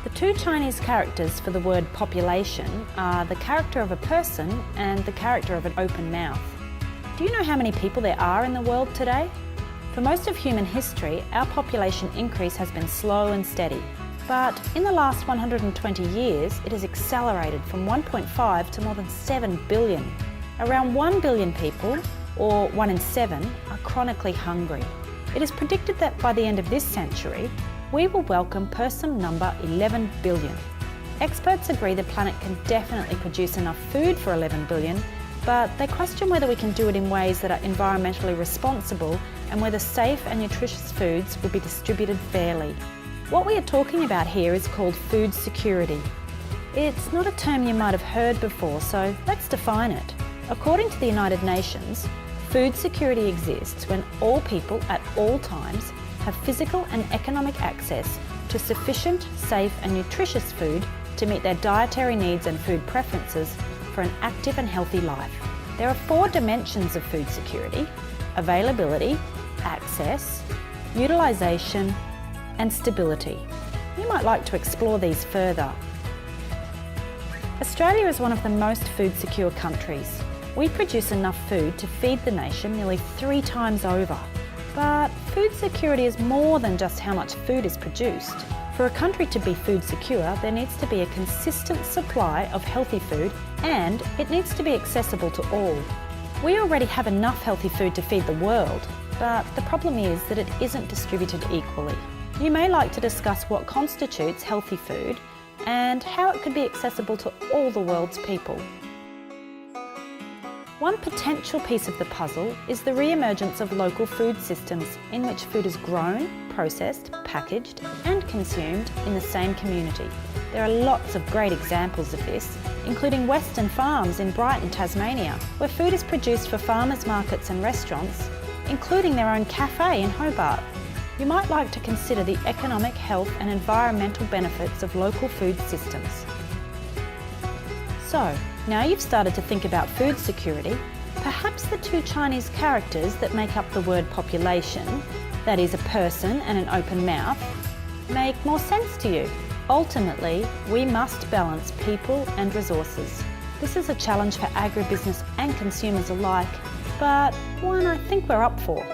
The two Chinese characters for the word population are the character of a person and the character of an open mouth. Do you know how many people there are in the world today? For most of human history, our population increase has been slow and steady. But in the last 120 years, it has accelerated from 1.5 to more than 7 billion. Around 1 billion people, or 1 in 7, are chronically hungry. It is predicted that by the end of this century, we will welcome person number 11 billion. Experts agree the planet can definitely produce enough food for 11 billion, but they question whether we can do it in ways that are environmentally responsible and whether safe and nutritious foods will be distributed fairly. What we are talking about here is called food security. It's not a term you might have heard before, so let's define it. According to the United Nations, food security exists when all people at all times have physical and economic access to sufficient, safe and nutritious food to meet their dietary needs and food preferences for an active and healthy life. There are 4 dimensions of food security: availability, access, utilisation and stability. You might like to explore these further. Australia is one of the most food secure countries. We produce enough food to feed the nation nearly 3 times over. But food security is more than just how much food is produced. For a country to be food secure, there needs to be a consistent supply of healthy food and it needs to be accessible to all. We already have enough healthy food to feed the world, but the problem is that it isn't distributed equally. You may like to discuss what constitutes healthy food and how it could be accessible to all the world's people. One potential piece of the puzzle is the re-emergence of local food systems in which food is grown, processed, packaged and consumed in the same community. There are lots of great examples of this, including Western Farms in Brighton, Tasmania, where food is produced for farmers' markets and restaurants, including their own cafe in Hobart. You might like to consider the economic, health and environmental benefits of local food systems. So, now you've started to think about food security, perhaps the 2 Chinese characters that make up the word population, that is a person and an open mouth, make more sense to you. Ultimately, we must balance people and resources. This is a challenge for agribusiness and consumers alike, but one I think we're up for.